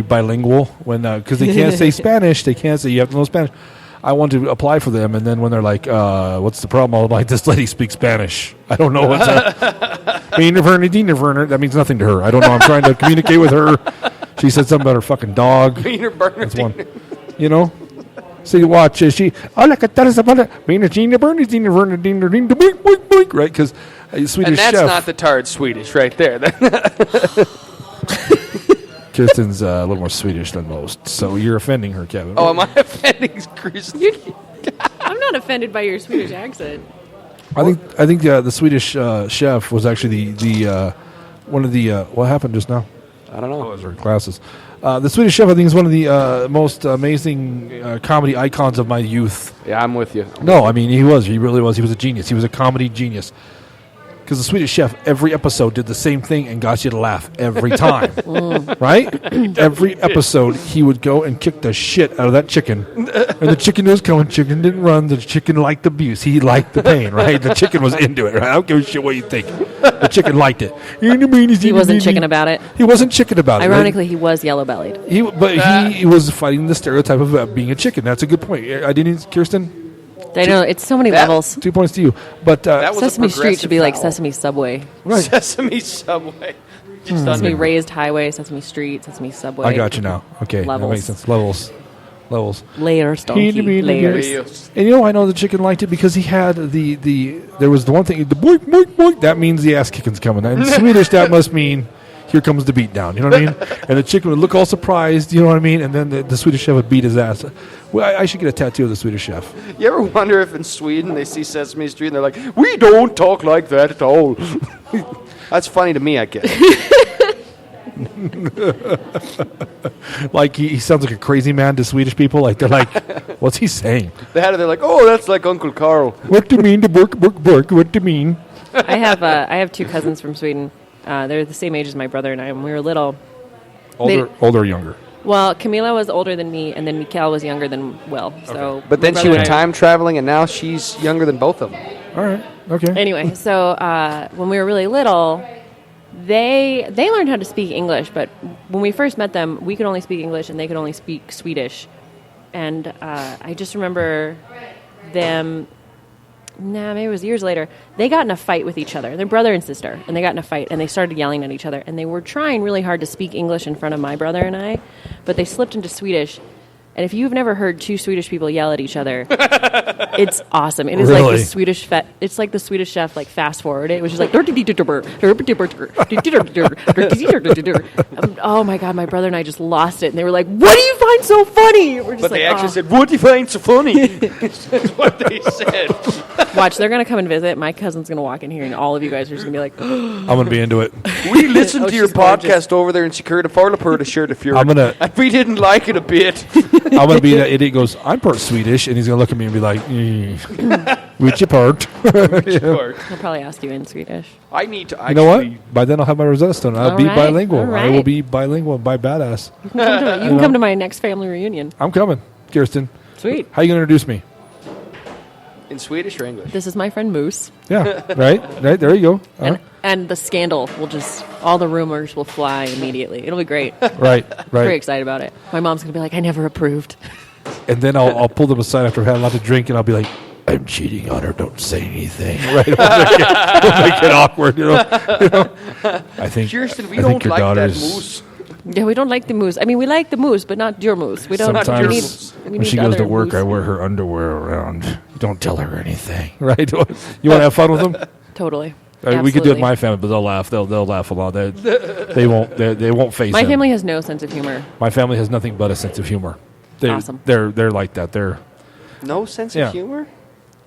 bilingual because they can't say Spanish. They can't say you have to know Spanish. I want to apply for them, and then when they're like, "What's the problem?" I'm like, "This lady speaks Spanish. I don't know what's that." That means nothing to her. I don't know. I'm trying to communicate with her. She said something about her fucking dog. That's one. You know. So you watch. She. Right? Because Swedish and that's chef. not the tired Swedish right there. Kirsten's a little more Swedish than most, so you're offending her, Kevin. Oh, am I offending Kirsten? I'm not offended by your Swedish accent. I think the Swedish chef was actually the one of the what happened just now? I don't know. Oh, those are glasses. The Swedish chef, I think, is one of the most amazing comedy icons of my youth. Yeah, I'm with you. No, I mean he was. He really was. He was a genius. He was a comedy genius. Because the Swedish chef, every episode did the same thing and got you to laugh every time. Right? Every episode, he would go and kick the shit out of that chicken. And the chicken was coming. Chicken didn't run. The chicken liked abuse. He liked the pain, right? The chicken was into it, right? I don't give a shit what you think. The chicken liked it. He wasn't chicken about it. He wasn't chicken about it. Ironically, he was yellow-bellied. He was fighting the stereotype of being a chicken. That's a good point. I didn't, Kirsten? I know, it's so many levels. 2 points to you. But Sesame Street should be like Sesame Subway. Right. Sesame Subway. Sesame Raised Highway, Sesame Street, Sesame Subway. I got you now. Okay, levels. That makes sense. Levels. Layers, donkey, layers. And I know the chicken liked it because he had there was the one thing, the boink, boink, boink. That means the ass kicking's coming. And in Swedish, that must mean here comes the beat down. You know what I mean? And the chicken would look all surprised. You know what I mean? And then the Swedish chef would beat his ass. Well, I should get a tattoo of the Swedish chef. You ever wonder if in Sweden they see Sesame Street and they're like, we don't talk like that at all? That's funny to me, I guess. Like he sounds like a crazy man to Swedish people. Like they're like, what's he saying? They're like, oh, that's like Uncle Carl. What do you mean to work? What do you mean? I have two cousins from Sweden. They're the same age as my brother and I. When we were little, older or younger. Well, Camila was older than me, and then Mikael was younger than Will. So, but then she went time traveling, and now she's younger than both of them. All right. Okay. Anyway, so when we were really little, they learned how to speak English, but when we first met them, we could only speak English, and they could only speak Swedish. And I just remember them. Maybe it was years later. They got in a fight with each other. They're brother and sister, and they got in a fight, and they started yelling at each other. And they were trying really hard to speak English in front of my brother and I, but they slipped into Swedish. And if you've never heard two Swedish people yell at each other, it's awesome. It is really? Like the Swedish it's like the Swedish chef like fast forward it, which is like oh my god, my brother and I just lost it, and they were like, "What do you find so funny?" We're just but like, they actually said, "What do you find so funny?" That's what they said. Watch, they're gonna come and visit. My cousin's gonna walk in here, and all of you guys are just gonna be like, I'm gonna be into it. We listened to your podcast over there in Security Farlapur to share the fury. And we didn't like it a bit. I'm going to be that idiot goes, I'm part Swedish, and he's going to look at me and be like, which part? He'll probably ask you in Swedish. I need to actually... You know what? By then I'll have my Rosetta Stone. I'll be bilingual. Right. I will be bilingual by badass. You can come to my next family reunion. I'm coming, Kirsten. Sweet. How are you going to introduce me? In Swedish or English? This is my friend Moose. Yeah, right. There you go. And the scandal will all the rumors will fly immediately. It'll be great. Right. Very excited about it. My mom's going to be like, I never approved. And then I'll pull them aside after I've had a lot to drink, and I'll be like, I'm cheating on her. Don't say anything. Right? We'll make it awkward, you know? I think, Kirsten, we don't like that moose. Yeah, we don't like the moose. I mean, we like the moose, but not your moose. We don't. Sometimes we when she goes to work, I wear her underwear around. Don't tell her anything, right? You want to have fun with them? Totally. We could do it with my family, but they'll laugh. They'll laugh a lot. They won't face. My family has no sense of humor. My family has nothing but a sense of humor. Awesome. They're like that. They're no sense of humor.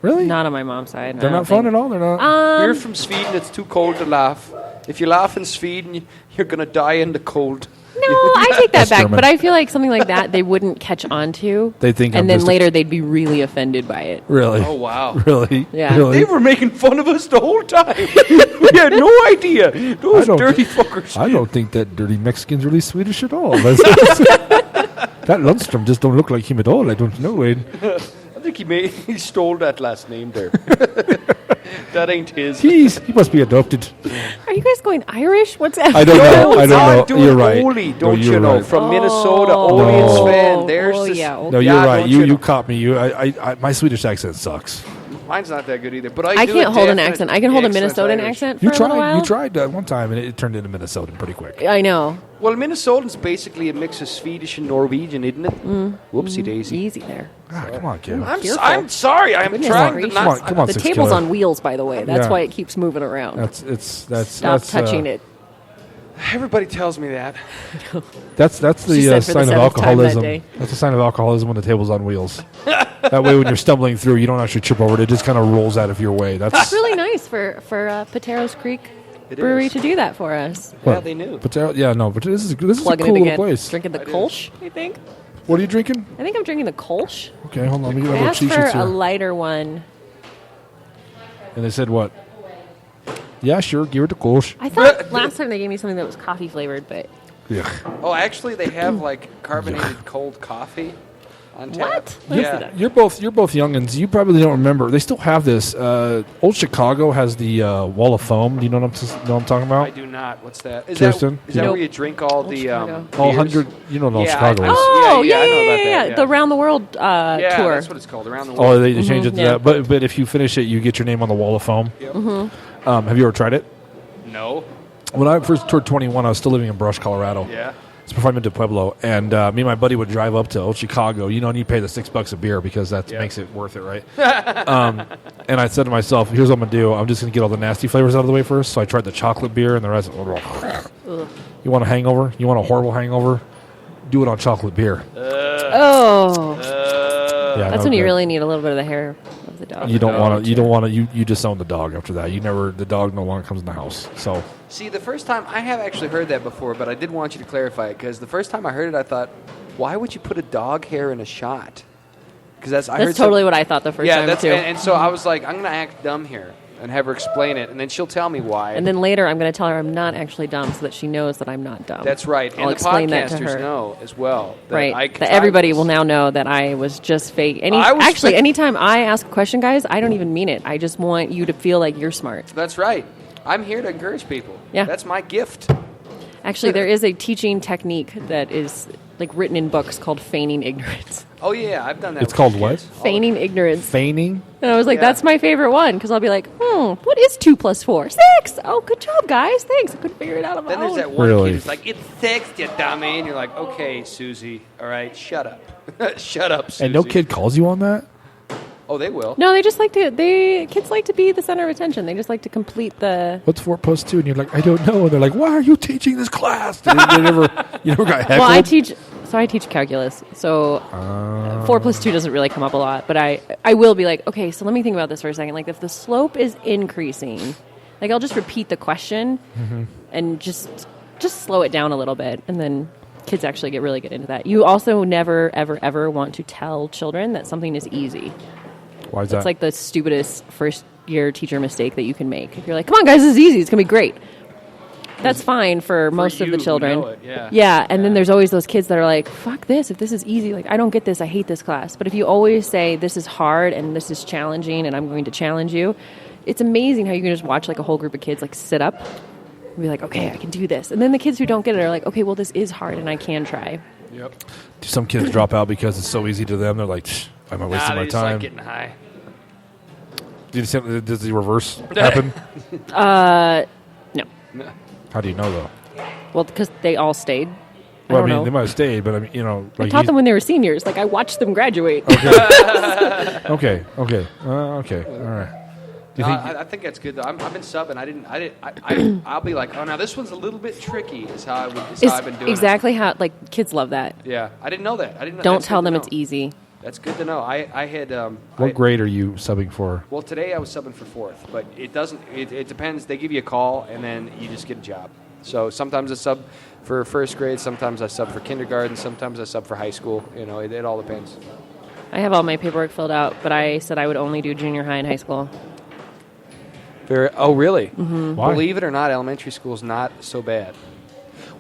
Really? Not on my mom's side. They're not fun at all. They're not. We're from Sweden. It's too cold to laugh. If you laugh in Sweden, you're gonna die in the cold. No, I take that back. German. But I feel like something like that they wouldn't catch on to. They think, and then later they'd be really offended by it. Really? Oh wow! Really? Yeah. Really? They were making fun of us the whole time. We had no idea. Those dirty fuckers. I don't think that dirty Mexican's really Swedish at all. That Lundstrom just don't look like him at all. I don't know it. I think he stole that last name there. That ain't his. He must be adopted. Are you guys going Irish? What's that? I don't know. I don't know. Doing You're right. Oli, No, don't you're you know? right. From Minnesota, Oli and Sven. There's Oh, this, yeah. No, you're Yeah, right. don't You know? caught me. My Swedish accent sucks. Mine's not that good either. But I do can't a hold an definite accent. I can hold a excellent Minnesotan Irish. accent for You a little tried. while. You tried one time, and it turned into Minnesotan pretty quick. I know. Well, Minnesotan's basically a mix of Swedish and Norwegian, isn't it? Whoopsie daisy. Easy there. Come on, kid. I'm sorry. I'm Goodness trying to gracious. not. Come on, The 6 table's killer. on wheels, by the way. That's Yeah. why it keeps moving around. That's Stop touching it. Everybody tells me that. That's She the said for the sign of 7th time that alcoholism. day. That's a sign of alcoholism when the table's on wheels. That way, when you're stumbling through, you don't actually trip over it. It just kind of rolls out of your way. That's It's really nice for Pateros Creek It Brewery is. to do that for us. Yeah, they knew. But but this is a Plugging cool it little again. place. Drinking the Kolsch, I think. What are you drinking? I think I'm drinking the Kolsch. Okay, hold on. Let me get I my little asked cheat for sheets a here. lighter one. And they said what? Yeah, sure. Give it to Kolsch. I thought last time they gave me something that was coffee flavored, but Yeah. Oh, actually, they have like carbonated cold coffee on tap. what? What is Yeah. that? You're both youngins. You probably don't remember. They still have this. Old Chicago has the wall of foam. Do you know what I'm talking about? I do not. What's that? Is Kirsten? that, is that Nope. where you drink all the Chicago. All beers? 100. You know what Old Yeah, Chicago I- is. Oh, Yeah, yeah, I know yeah, about yeah, that, yeah. The round the world Yeah, tour. that's what it's called. Around the world. Oh, they changed it to yeah. that. But if you finish it, you get your name on the wall of foam. Yep. Have you ever tried it? No. When I first turned 21, I was still living in Brush, Colorado. Yeah. It's before I moved to Pueblo, and me and my buddy would drive up to Old Chicago, and you pay the $6 a beer because that Yeah. makes it worth it, right? And I said to myself, here's what I'm going to do. I'm just going to get all the nasty flavors out of the way first. So I tried the chocolate beer, and the rest. You want a hangover? You want a horrible hangover? Do it on chocolate beer. Oh, Yeah, that's no when you good. really need a little bit of the hair of the dog. You don't Oh, want to. You don't want to. You disown the dog after that. The dog no longer comes in the house. So See, the first time I have actually heard that before, but I did want you to clarify it because the first time I heard it, I thought, why would you put a dog hair in a shot? Because I heard That's totally what I thought the first yeah, time that's too. and so I was like, I'm gonna act dumb here and have her explain it, and then she'll tell me why. And then later, I'm going to tell her I'm not actually dumb, so that she knows that I'm not dumb. That's right. I'll And the explain that to podcasters her. know as well. That Right. 'cause That I everybody was- will now know that I was just fake. I was Actually, fake. anytime I ask a question, guys, I don't even mean it. I just want you to feel like you're smart. That's right. I'm here to encourage people. Yeah. That's my gift. Actually, there is a teaching technique that is like written in books called feigning ignorance. Oh yeah, I've done that. It's with called the what? kids. Feigning ignorance. feigning. And I was like, Yeah. that's my favorite one because I'll be like, what is 2 + 4? 6. Oh, good job, guys. Thanks. I couldn't figure it out on my Then there's own. that one Really? kid who's like, it's 6, you dummy. And you're like, okay, Susie. All right, shut up. Shut up, Susie. And no kid calls you on that. Oh, they will. No, they just like to. Kids like to be the center of attention. They just like to complete the. What's 4 + 2? And you're like, I don't know. And they're like, why are you teaching this class? You never got heckled. Well, I teach calculus, so 4 + 2 doesn't really come up a lot. But I will be like, okay, so let me think about this for a second. Like, if the slope is increasing, like I'll just repeat the question and just slow it down a little bit, and then kids actually really get into that. You also never, ever, ever want to tell children that something is easy. Why is that? It's like the stupidest first-year teacher mistake that you can make. If you're like, come on, guys, this is easy. It's going to be great. That's fine for most of you the who children. know it, yeah. Yeah, and then there's always those kids that are like, fuck this. If this is easy, like, I don't get this. I hate this class. But if you always say, this is hard and this is challenging and I'm going to challenge you, it's amazing how you can just watch like a whole group of kids like sit up and be like, okay, I can do this. And then the kids who don't get it are like, okay, well, this is hard and I can try. Yep. Do some kids drop out because it's so easy to them? They're like, I'm not wasting they my just time. like getting high. Does the reverse happen? No. How do you know though? Well, because they all stayed. Well, I don't mean, know. they might have stayed, but I mean, I like taught them when they were seniors. Like, I watched them graduate. Okay, all right. Do you No, think? I think that's good though. I've been subbing. I'll be like, oh, now this one's a little bit tricky. Is how I've been doing exactly how, like, kids love that. it. Yeah, I didn't know that. I didn't. Don't that's tell good to them know. it's easy. That's good to know. I had. What grade are you subbing for? Well, today I was subbing for 4th, but it doesn't. It depends. They give you a call and then you just get a job. So sometimes I sub for 1st grade, sometimes I sub for kindergarten, sometimes I sub for high school. It all depends. I have all my paperwork filled out, but I said I would only do junior high and high school. Oh, really? Mm-hmm. Why? Believe it or not, elementary school's not so bad.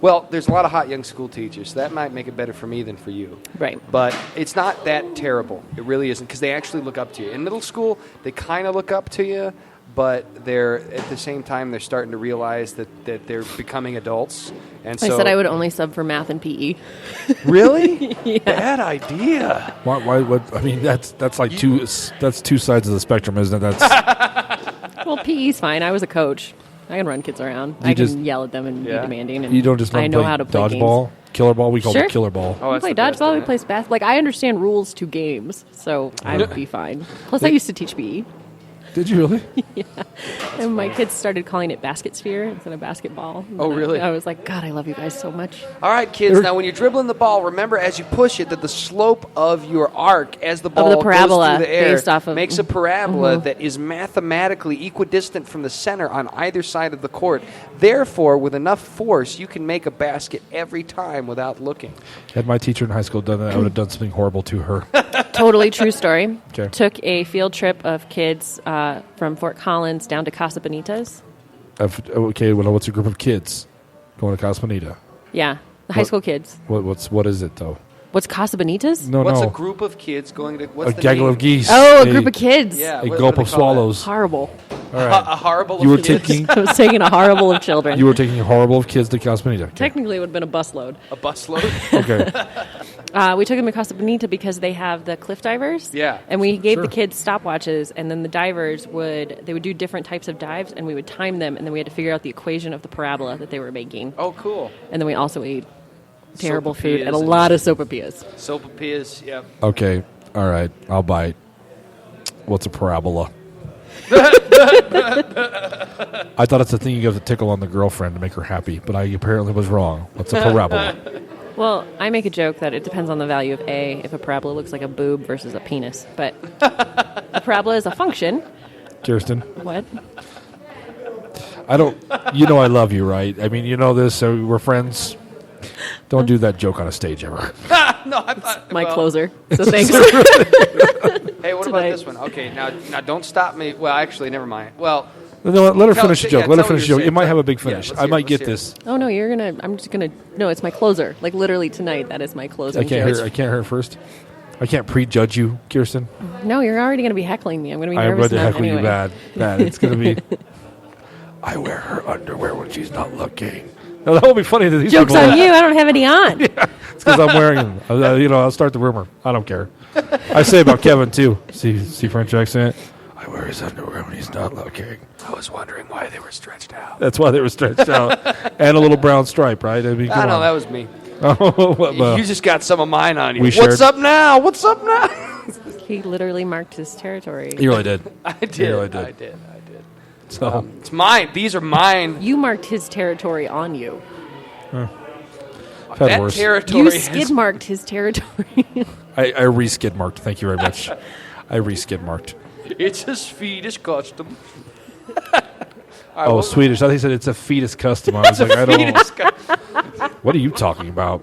Well, there's a lot of hot young school teachers, so that might make it better for me than for you. Right. But it's not that terrible. It really isn't, because they actually look up to you. In middle school, they kind of look up to you, but they're at the same time they're starting to realize that they're becoming adults. And I so said I would only sub for math and PE. Really? Yeah. Bad idea. Why? What? I mean, that's like two sides of the spectrum, isn't it? That's Well, PE's fine. I was a coach. I can run kids around. You I just- can yell at them and be demanding. And you don't just let I them know play how to play dodgeball, killer ball. We call Sure. it killer ball. Oh, We that's play the best, dodgeball. We isn't play it? basketball. Like, I understand rules to games, so I would be fine. Plus, I used to teach PE. Did you really? And my kids started calling it basket sphere instead of basketball. Oh, really? I was like, God, I love you guys so much. All right, kids. Now, when you're dribbling the ball, remember as you push it that the slope of your arc as the ball parabola goes through the air based off of- makes a parabola that is mathematically equidistant from the center on either side of the court. Therefore, with enough force, you can make a basket every time without looking. Had my teacher in high school done that, I would have done something horrible to her. Totally true story. Okay. Took a field trip of kids from Fort Collins down to Casa Bonitas. Okay, well, what's a group of kids going to Casa Bonita? Yeah, the high What- school kids. What is it though? What's Casa Bonitas? No, What's no, a group of kids going to? a What's the gaggle name? of geese. Oh, a a group of kids. Yeah, A what gulp do of they call that? swallows. Horrible. All right. A horrible. You were of kids. taking I was taking a horrible of children. you were taking horrible of kids to Casa Bonita. Okay. Technically, it would have been a busload. a busload. Okay. We took them to Casa Bonita because they have the cliff divers. Yeah. And we gave Sure. the kids stopwatches, and then the divers would do different types of dives, and we would time them, and then we had to figure out the equation of the parabola that they were making. Oh, cool. And then we also ate terrible food Sopapillas and a and- lot of sopapillas. Sopapillas. Yeah. Okay. All right. I'll bite. What's a parabola? I thought it's a thing you have to tickle on the girlfriend to make her happy, but I apparently was wrong. What's a parabola? Well, I make a joke that it depends on the value of A, if a parabola looks like a boob versus a penis. But a parabola is a function. Kirsten, What? I don't. You know I love you, right? I mean, you know this. So we're friends. Don't do that joke on a stage ever. No, I thought My well, closer. So thanks. Hey, what about tonight. this one? Okay, now don't stop me. Well, actually, never mind. Well, No, let her Tell- finish the yeah, joke. Let her tell finish the what you're joke. It might saying. have a big Yeah, finish. let's I hear it, might let's get hear it. this. Oh, no, you're going to. I'm just going to. No, it's my closer. Like, literally tonight, that is my closing I can't joke. hear. I can't hear it first. I can't prejudge you, Kirsten. No, you're already going to be heckling me. I'm going to be I'm nervous going to enough heckle anyway. you bad. Bad. It's going to be. I wear her underwear when she's not looking. No, that will be funny to these Joke's people. on you. I don't have any on. It's because I'm wearing them. I'll start the rumor. I don't care. I say about Kevin too. See French accent. I wear his underwear when he's not looking. I was wondering why they were stretched out. That's why they were stretched out, and a little brown stripe, right? I mean, I come know on. that was me. Well, You just got some of mine on you. we What's shared- up now? What's up now? He literally marked his territory. you really did. I did. You really did. I did. So It's mine. These are mine. You marked his territory on you. I've had That worse. territory. You has- skid marked his territory. I re-skid marked. Thank you very much. I re-skid marked. It's a Swedish custom. Oh, Swedish. I think he said it's a fetus custom. I was like, I don't know. What are you talking about?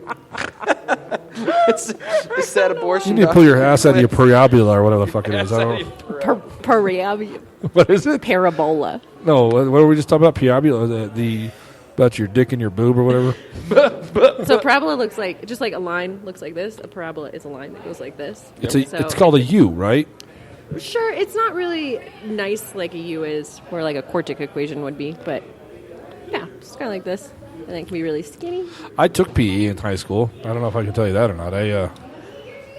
It's that abortion. You need to pull your ass out of your parabola or whatever the fuck it is. I don't. Parabola. What is it? Parabola. No, what were we just talking about? Parabola, the about your dick and your boob or whatever. So parabola looks like, just like a line looks like this. A parabola is a line that goes like this. So- It's called a U, right? Sure, it's not really nice like a U is, or like a quartic equation would be, but yeah, it's kind of like this. And it can be really skinny. I took PE in high school. I don't know if I can tell you that or not. I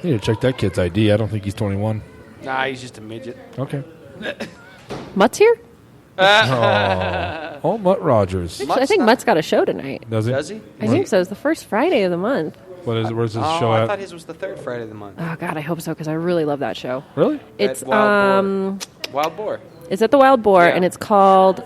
need to check that kid's ID. I don't think he's 21. Nah, he's just a midget. Okay. Mutt's here? Oh, Mutt Rogers. Actually, I think Mutt's got a show tonight. Does he? Does he? I think so. It's the first Friday of the month. What is it? Where's his Oh, show I at? thought his was the third Friday of the month. Oh God, I hope so because I really love that show. Really? It's At Wild Boar. it's at the Wild Boar, Yeah. and it's called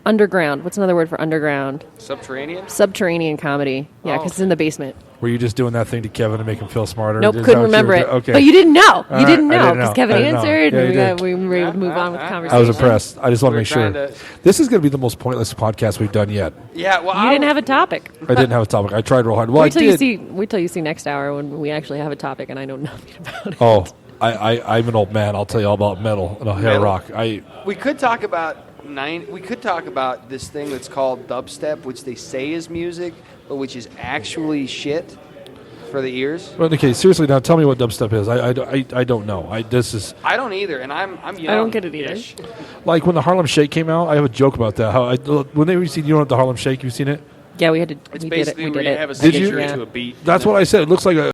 Underground. What's another word for underground? Subterranean? Subterranean comedy. Yeah, because it's in the basement. Were you just doing that thing to Kevin to make him feel smarter? Nope, Is that couldn't what you remember were it. doing? Okay. But you didn't know. All You right, didn't I know didn't because know. Kevin I didn't know. answered, Yeah, and you did. we were able to move on with the I conversation. was impressed. I just want to We're make sure. trying to- This is going to be the most pointless podcast we've done yet. Yeah, well, You didn't have a topic. I didn't have a topic. I tried real hard. Well, Wait till I you did. see next hour when we actually have a topic, and I know nothing about it. Oh, I'm an old man. I'll tell you all about metal and hair Metal? rock. We could talk about we could talk about this thing that's called dubstep, which they say is music, but which is actually shit. for the ears. Well, okay, seriously, now tell me what dubstep is. I don't know. I don't either, and I'm young. I don't get it either. Like when the Harlem Shake came out, I have a joke about that. How when they seen you know the Harlem Shake, you seen it? Yeah, we had to. It's we basically did where you it. have a Did you? signature to a beat. That's what I said. It looks like a